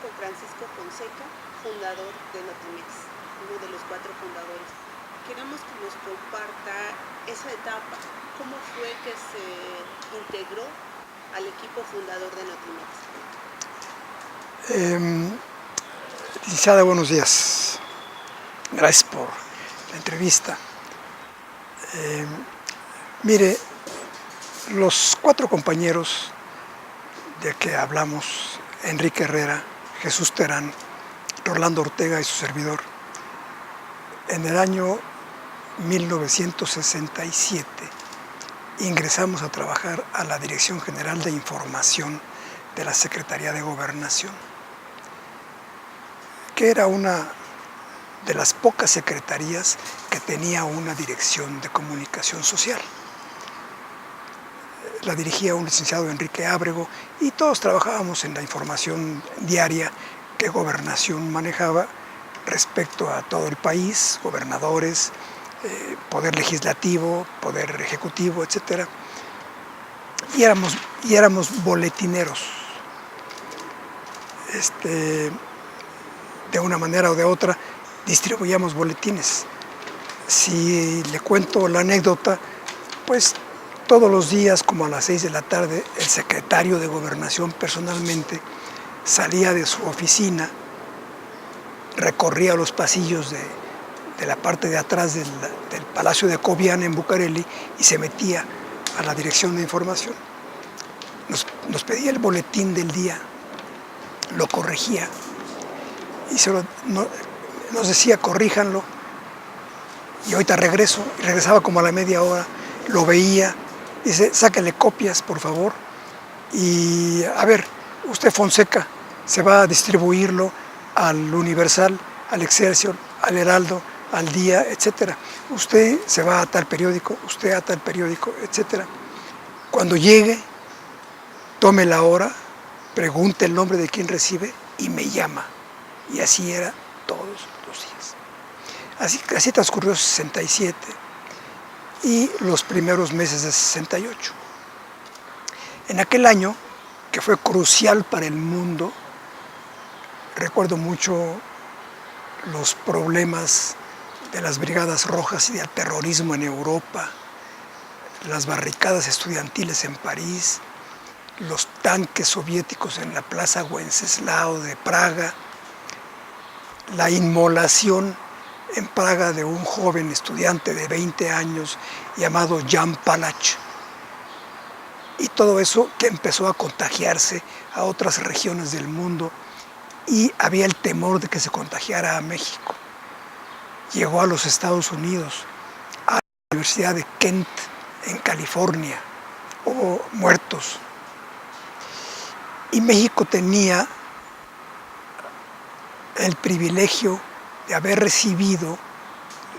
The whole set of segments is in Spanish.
con Francisco Fonseca, fundador de Notimex, uno de los 4 fundadores. Queremos que nos comparta esa etapa, cómo fue que se integró al equipo fundador de Notimex. Licenciada, buenos días. Gracias por la entrevista. Mire, los 4 compañeros de que hablamos, Enrique Herrera, Jesús Terán, Rolando Ortega y su servidor, en el año 1967 ingresamos a trabajar a la Dirección General de Información de la Secretaría de Gobernación, que era una de las pocas secretarías que tenía una dirección de comunicación social. La dirigía un licenciado Enrique Ábrego y todos trabajábamos en la información diaria que Gobernación manejaba respecto a todo el país, gobernadores, poder legislativo, poder ejecutivo, etc. Y éramos boletineros. De una manera o de otra distribuíamos boletines. Si le cuento la anécdota, pues todos los días, como a las 6 de la tarde, el secretario de Gobernación personalmente salía de su oficina, recorría los pasillos de la parte de atrás del Palacio de Cobián en Bucareli y se metía a la Dirección de Información. Nos pedía el boletín del día, lo corregía y nos decía: corríjanlo, y ahorita regreso. Y regresaba como a la media hora, lo veía, dice: sáquenle copias, por favor, y a ver, usted, Fonseca, se va a distribuirlo al Universal, al Excelsior, al Heraldo, al Día, etcétera. Usted se va a tal periódico, usted a tal periódico, etcétera. Cuando llegue, tome la hora, pregunte el nombre de quien recibe y me llama. Y así era todos los días. Así transcurrió 67 y los primeros meses de 68. En aquel año, que fue crucial para el mundo, recuerdo mucho los problemas de las Brigadas Rojas y del terrorismo en Europa, las barricadas estudiantiles en París, los tanques soviéticos en la Plaza Wenceslao de Praga, la inmolación en Praga de un joven estudiante de 20 años llamado Jan Palach, y todo eso que empezó a contagiarse a otras regiones del mundo, y había el temor de que se contagiara a México. Llegó a los Estados Unidos, a la Universidad de Kent, en California. Hubo muertos. Y México tenía el privilegio de haber recibido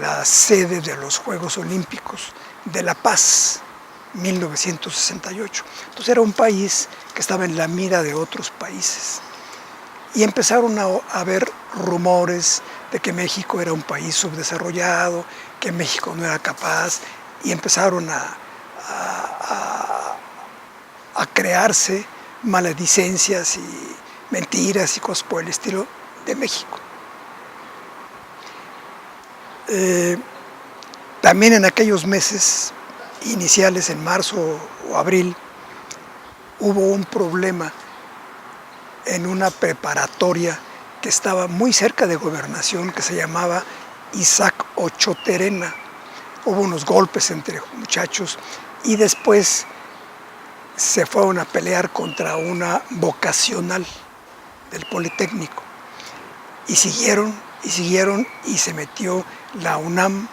la sede de los Juegos Olímpicos de La Paz, 1968. Entonces era un país que estaba en la mira de otros países. Y empezaron a haber rumores de que México era un país subdesarrollado, que México no era capaz, y empezaron a crearse maledicencias y mentiras y cosas por el estilo de México. También en aquellos meses iniciales, en marzo o abril, hubo un problema en una preparatoria que estaba muy cerca de Gobernación, que se llamaba Isaac Ochoa Terena. Hubo unos golpes entre muchachos y después se fueron a pelear contra una vocacional del Politécnico. Y siguieron y se metió la UNAM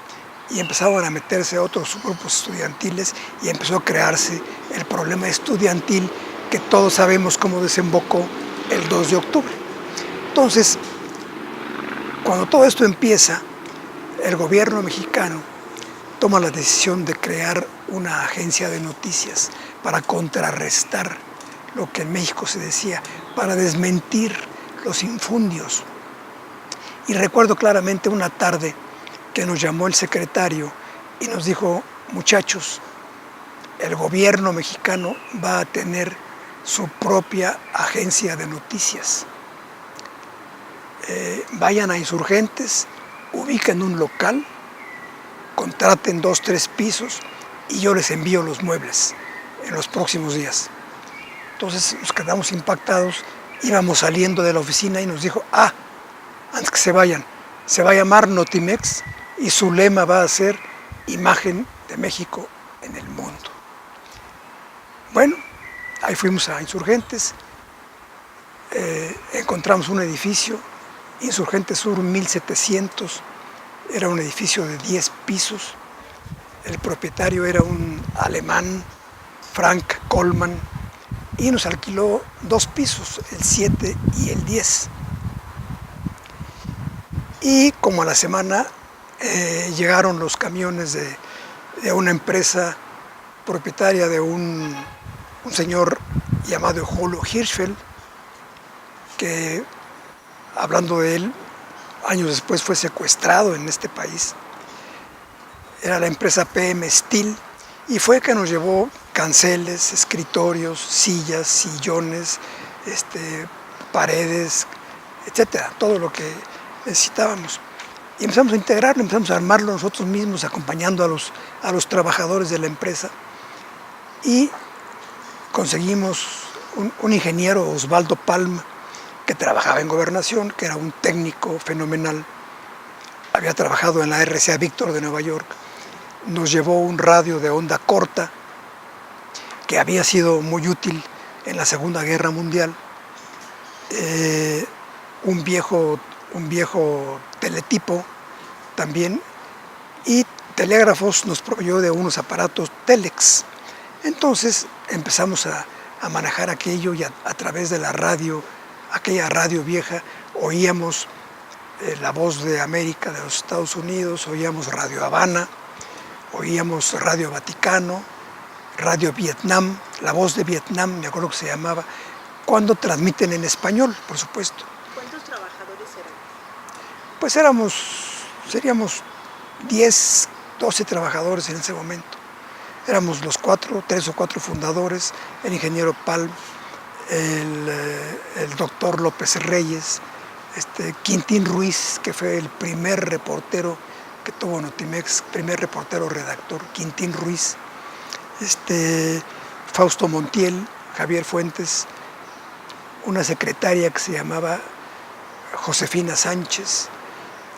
y empezaron a meterse otros grupos estudiantiles y empezó a crearse el problema estudiantil que todos sabemos cómo desembocó el 2 de octubre. Entonces, cuando todo esto empieza, el gobierno mexicano toma la decisión de crear una agencia de noticias para contrarrestar lo que en México se decía, para desmentir los infundios. Y recuerdo claramente una tarde que nos llamó el secretario y nos dijo: muchachos, el gobierno mexicano va a tener su propia agencia de noticias. vayan a Insurgentes, ubiquen un local, contraten 2, 3 pisos y yo les envío los muebles en los próximos días. Entonces nos quedamos impactados, íbamos saliendo de la oficina y nos dijo, antes que se vayan, se va a llamar Notimex y su lema va a ser imagen de México en el mundo. Bueno, ahí fuimos a Insurgentes, encontramos un edificio, Insurgentes Sur 1700, era un edificio de 10 pisos, el propietario era un alemán, Frank Coleman, y nos alquiló 2 pisos, el 7 y el 10. Y como a la semana llegaron los camiones de una empresa propietaria de un señor llamado Holo Hirschfeld, que, hablando de él, años después fue secuestrado en este país. Era la empresa PM Steel y fue que nos llevó canceles, escritorios, sillas, sillones, paredes, etcétera, todo lo que necesitábamos. Y empezamos a integrarlo, empezamos a armarlo nosotros mismos, acompañando a los trabajadores de la empresa. Y conseguimos un ingeniero, Osvaldo Palma, que trabajaba en Gobernación, que era un técnico fenomenal. Había trabajado en la RCA Víctor de Nueva York. Nos llevó un radio de onda corta, que había sido muy útil en la Segunda Guerra Mundial. Un viejo teletipo también, y telégrafos nos proveyó de unos aparatos Telex. Entonces empezamos a manejar aquello y a través de la radio, aquella radio vieja, oíamos la Voz de América de los Estados Unidos, oíamos Radio Habana, oíamos Radio Vaticano, Radio Vietnam, La Voz de Vietnam, me acuerdo que se llamaba, cuando transmiten en español, por supuesto. ¿Cuántos trabajadores eran? Pues seríamos 10, 12 trabajadores en ese momento. Éramos los 3 o 4 fundadores, el ingeniero Palm, el doctor López Reyes, Quintín Ruiz, que fue el primer reportero que tuvo Notimex, primer reportero redactor, Quintín Ruiz, Fausto Montiel, Javier Fuentes, una secretaria que se llamaba Josefina Sánchez,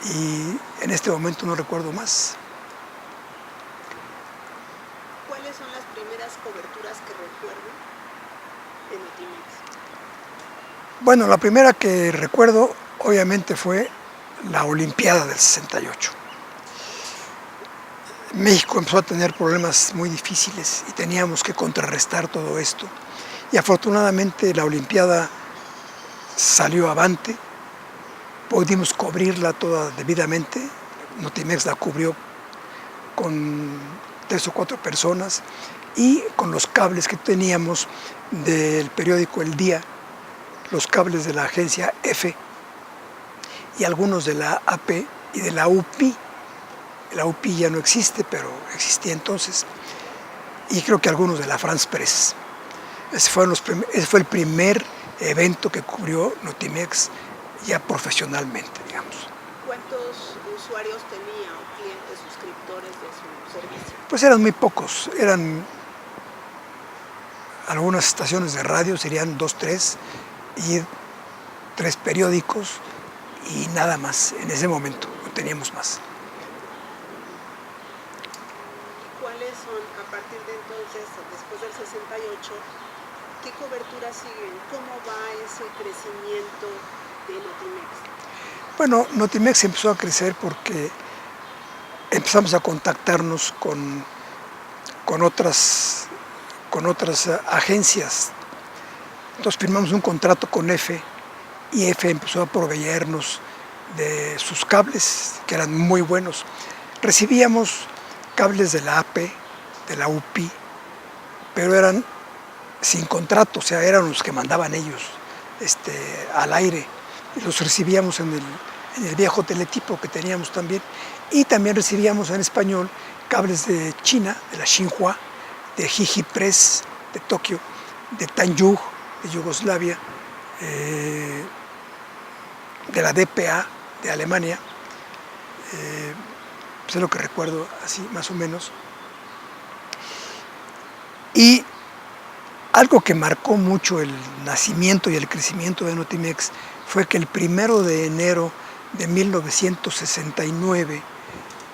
y en este momento no recuerdo más. ¿Cuáles son las primeras coberturas que recuerdan en Notimex? Bueno, la primera que recuerdo obviamente fue la Olimpiada del 68. México empezó a tener problemas muy difíciles y teníamos que contrarrestar todo esto. Y afortunadamente la Olimpiada salió avante, pudimos cubrirla toda debidamente. Notimex la cubrió con 3 o 4 personas y con los cables que teníamos del periódico El Día, los cables de la agencia EFE y algunos de la AP y de la UPI. La UPI ya no existe, pero existía entonces, y creo que algunos de la France Press. Ese fue el primer evento que cubrió Notimex ya profesionalmente, digamos. ¿Cuántos usuarios tenía o clientes, suscriptores de su servicio? Pues eran muy pocos, eran algunas estaciones de radio, serían 2, 3, y 3 periódicos, y nada más en ese momento, no teníamos más. ¿Cuáles son, a partir de entonces, después del 68, qué coberturas siguen? ¿Cómo va ese crecimiento de Notimex? Bueno, Notimex empezó a crecer porque empezamos a contactarnos con otras agencias. Entonces firmamos un contrato con EFE y EFE empezó a proveernos de sus cables, que eran muy buenos. Recibíamos cables de la AP, de la UPI, pero eran sin contrato, o sea, eran los que mandaban ellos al aire. Y los recibíamos en el viejo teletipo que teníamos también. Y también recibíamos en español cables de China, de la Xinhua, de Jiji Press, de Tokio, de Tanyug, de Yugoslavia, de la DPA de Alemania, pues es lo que recuerdo así más o menos. Y algo que marcó mucho el nacimiento y el crecimiento de Notimex fue que el 1 de enero de 1969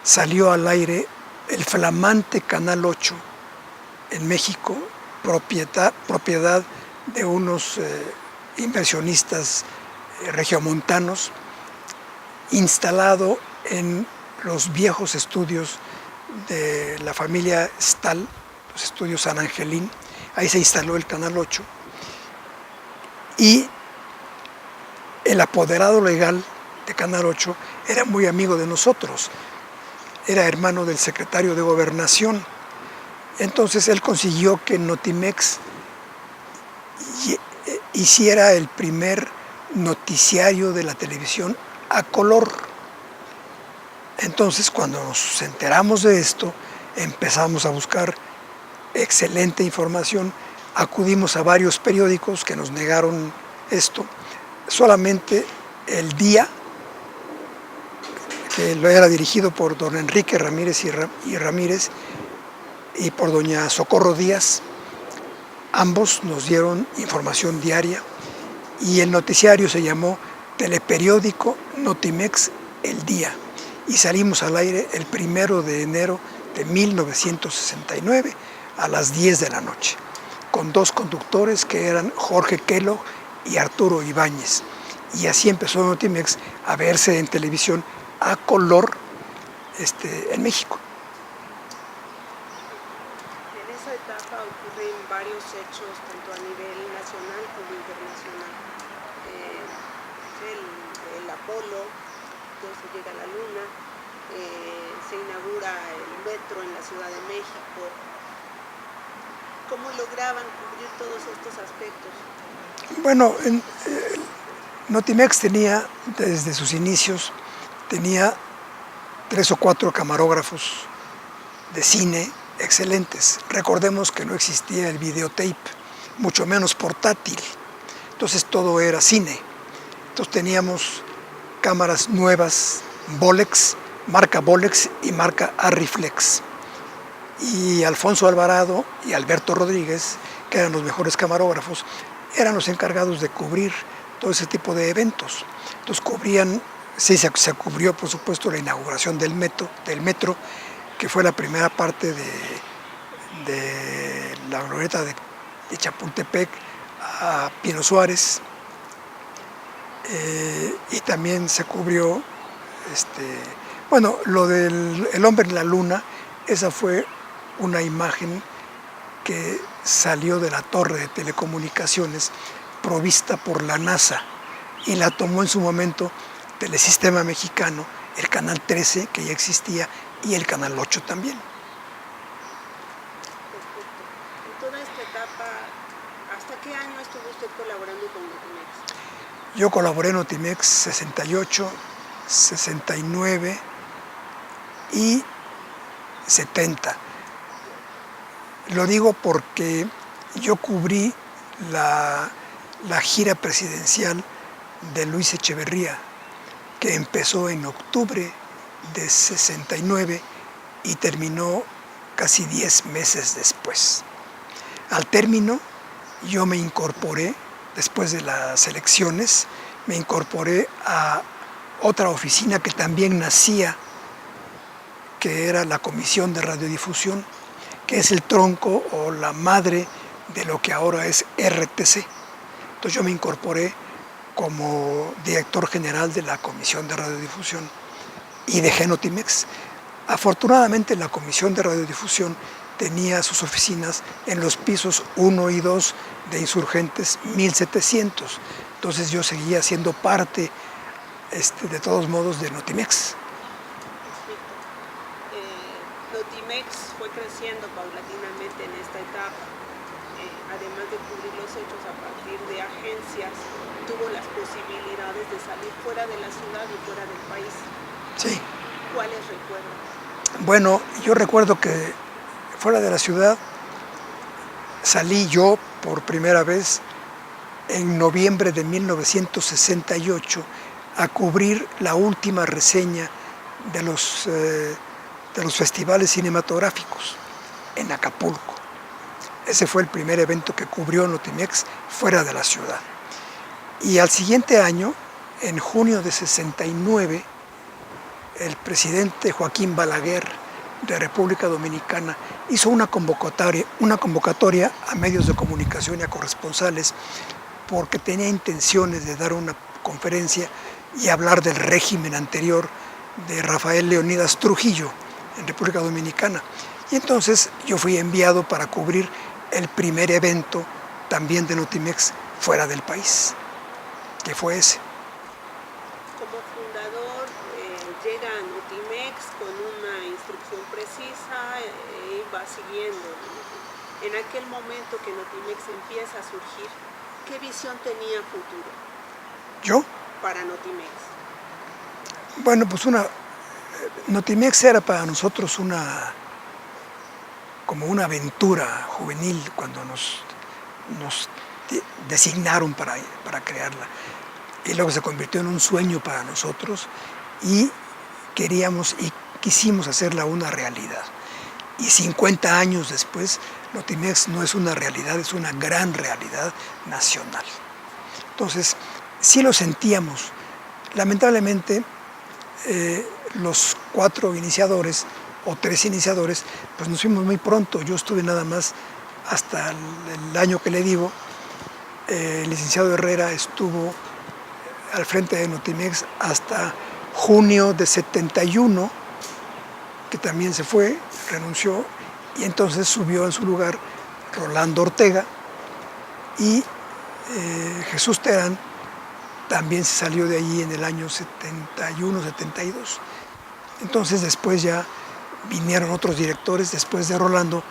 salió al aire el flamante Canal 8 en México, propiedad de unos inversionistas regiomontanos, instalado en los viejos estudios de la familia Stahl, los estudios San Angelín. Ahí se instaló el Canal 8 y el apoderado legal de Canal 8 era muy amigo de nosotros, era hermano del secretario de Gobernación. Entonces él consiguió que Notimex hiciera el primer noticiario de la televisión a color. Entonces, cuando nos enteramos de esto, empezamos a buscar excelente información, acudimos a varios periódicos que nos negaron esto. Solamente El Día, que lo era dirigido por don Enrique Ramírez y Ramírez y por doña Socorro Díaz, ambos nos dieron información diaria, y el noticiario se llamó Teleperiódico Notimex El Día, y salimos al aire el 1 de enero de 1969 a las 10 de la noche, con dos conductores que eran Jorge Kellogg y Arturo Ibáñez. Y así empezó Notimex a verse en televisión a color en México. En esa etapa ocurren varios hechos, tanto a nivel nacional como internacional. El Apolo, donde se llega a la Luna, se inaugura el metro en la Ciudad de México. ¿Cómo lograban cubrir todos estos aspectos? Bueno, Notimex tenía, desde sus inicios, tenía 3 o 4 camarógrafos de cine excelentes. Recordemos que no existía el videotape, mucho menos portátil. Entonces todo era cine. Entonces teníamos cámaras nuevas, Bolex, marca Bolex y marca Arriflex. Y Alfonso Alvarado y Alberto Rodríguez, que eran los mejores camarógrafos, eran los encargados de cubrir todo ese tipo de eventos. Entonces cubrían, sí, se cubrió por supuesto la inauguración del metro, que fue la primera parte de la glorieta de Chapultepec a Pino Suárez, y también se cubrió, bueno, lo del El hombre en la luna. Esa fue una imagen que salió de la torre de telecomunicaciones provista por la NASA, y la tomó en su momento Telesistema Mexicano, el Canal 13 que ya existía y el Canal 8 también. Perfecto. En toda esta etapa, ¿hasta qué año estuvo usted colaborando con Notimex? Yo colaboré en Notimex 68, 69 y 70. Lo digo porque yo cubrí la gira presidencial de Luis Echeverría, que empezó en octubre de 69 y terminó casi 10 meses después. Al término, yo me incorporé, después de las elecciones, me incorporé a otra oficina que también nacía, que era la Comisión de Radiodifusión, que es el tronco o la madre de lo que ahora es RTC. Entonces yo me incorporé como director general de la Comisión de Radiodifusión y dejé Notimex. Afortunadamente la Comisión de Radiodifusión tenía sus oficinas en los pisos 1 y 2 de Insurgentes 1700. Entonces yo seguía siendo parte, de todos modos, de Notimex. Notimex fue creciendo paulatinamente en esta etapa. Además de cubrir los hechos a partir de agencias, tuvo las posibilidades de salir fuera de la ciudad y fuera del país. Sí. ¿Cuáles recuerdan? Bueno, yo recuerdo que fuera de la ciudad salí yo por primera vez en noviembre de 1968 a cubrir la última reseña de los festivales cinematográficos en Acapulco. Ese fue el primer evento que cubrió Notimex fuera de la ciudad. Y al siguiente año, en junio de 69, el presidente Joaquín Balaguer de República Dominicana hizo una convocatoria a medios de comunicación y a corresponsales porque tenía intenciones de dar una conferencia y hablar del régimen anterior de Rafael Leónidas Trujillo en República Dominicana. Y entonces yo fui enviado para cubrir el primer evento también de Notimex fuera del país, que fue ese. Como fundador llega a Notimex con una instrucción precisa y va siguiendo. En aquel momento que Notimex empieza a surgir, ¿qué visión tenía futuro? ¿Yo? Para Notimex. Bueno, pues Notimex era para nosotros como una aventura juvenil cuando nos designaron para crearla. Y luego se convirtió en un sueño para nosotros y queríamos y quisimos hacerla una realidad. Y 50 años después, Notimex no es una realidad, es una gran realidad nacional. Entonces, sí lo sentíamos. Lamentablemente, los 4 iniciadores o 3 iniciadores, pues nos fuimos muy pronto. Yo estuve nada más hasta el año que le digo. El licenciado Herrera estuvo al frente de Notimex hasta junio de 71, que también se fue, renunció, y entonces subió en su lugar Rolando Ortega, y Jesús Terán también se salió de allí en el año 71, 72. Entonces después ya vinieron otros directores, después de Rolando.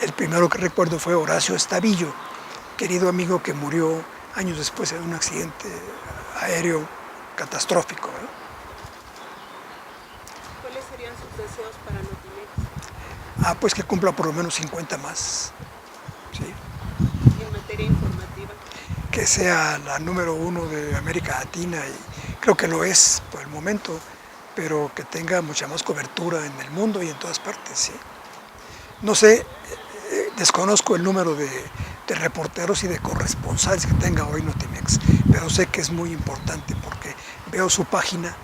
El primero que recuerdo fue Horacio Estavillo, querido amigo que murió años después en un accidente aéreo catastrófico, ¿verdad? ¿Cuáles serían sus deseos para Notimex? Pues que cumpla por lo menos 50 más. ¿Sí? ¿Y en materia informativa? Que sea la número 1 de América Latina, y creo que lo es por el momento, pero que tenga mucha más cobertura en el mundo y en todas partes. ¿Sí? No sé, desconozco el número de reporteros y de corresponsales que tenga hoy Notimex, pero sé que es muy importante porque veo su página,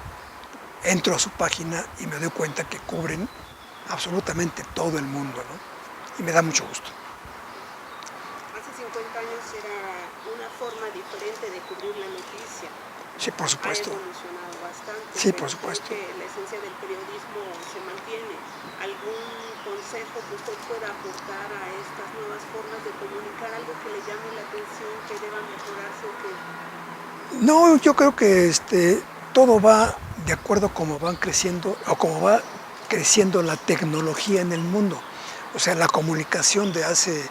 entro a su página y me doy cuenta que cubren absolutamente todo el mundo, ¿no? Y me da mucho gusto. Hace 50 años era una forma diferente de cubrir la noticia. Sí, por supuesto. Ha evolucionado bastante. Sí, por supuesto. Creo que la esencia del periodismo se mantiene. ¿Algún consejo que usted pueda aportar a estas nuevas formas de comunicar, algo que le llame la atención, que deba mejorarse o que... No, yo creo que todo va de acuerdo a cómo van creciendo o cómo va creciendo la tecnología en el mundo. O sea, la comunicación de hace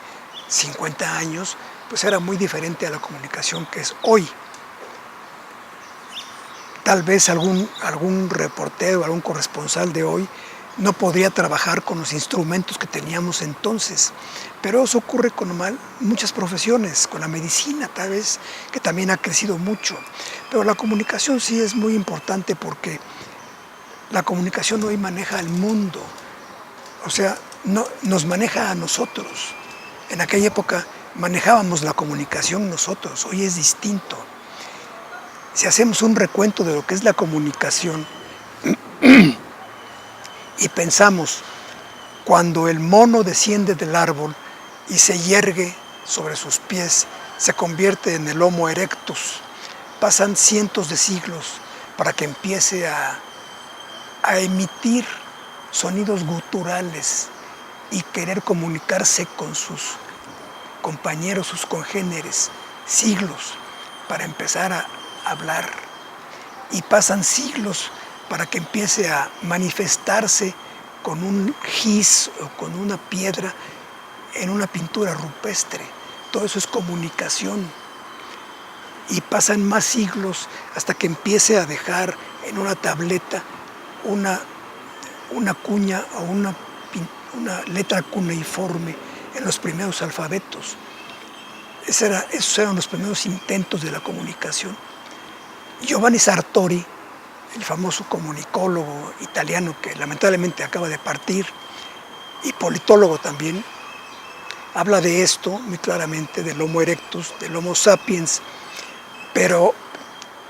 50 años pues era muy diferente a la comunicación que es hoy. Tal vez algún reportero, algún corresponsal de hoy no podría trabajar con los instrumentos que teníamos entonces. Pero eso ocurre con muchas profesiones, con la medicina tal vez, que también ha crecido mucho. Pero la comunicación sí es muy importante porque la comunicación hoy maneja al mundo. O sea, no, nos maneja a nosotros. En aquella época manejábamos la comunicación nosotros, hoy es distinto. Si hacemos un recuento de lo que es la comunicación y pensamos cuando el mono desciende del árbol y se yergue sobre sus pies, se convierte en el Homo erectus. Pasan cientos de siglos para que empiece a emitir sonidos guturales y querer comunicarse con sus compañeros, sus congéneres. Siglos para empezar a hablar, y pasan siglos para que empiece a manifestarse con un gis o con una piedra en una pintura rupestre. Todo eso es comunicación, y pasan más siglos hasta que empiece a dejar en una tableta una cuña o una letra cuneiforme en los primeros alfabetos. Esos eran los primeros intentos de la comunicación. Giovanni Sartori, el famoso comunicólogo italiano que lamentablemente acaba de partir, y politólogo también, habla de esto muy claramente, del Homo erectus, del Homo sapiens, pero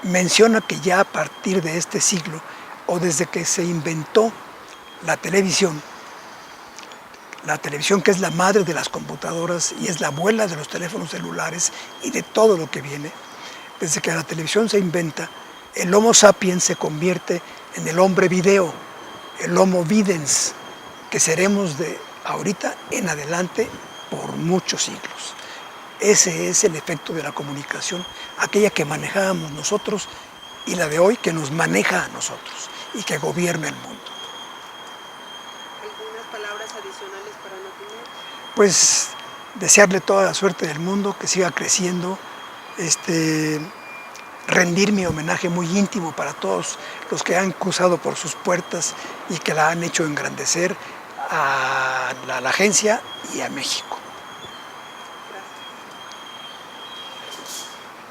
menciona que ya a partir de este siglo, o desde que se inventó la televisión que es la madre de las computadoras y es la abuela de los teléfonos celulares y de todo lo que viene, desde que la televisión se inventa, el Homo sapiens se convierte en el hombre video, el Homo videns, que seremos de ahorita en adelante por muchos siglos. Ese es el efecto de la comunicación, aquella que manejábamos nosotros y la de hoy que nos maneja a nosotros y que gobierna el mundo. ¿Algunas palabras adicionales para Notimex? Pues desearle toda la suerte del mundo, que siga creciendo, rendir mi homenaje muy íntimo para todos los que han cruzado por sus puertas y que la han hecho engrandecer a la agencia y a México.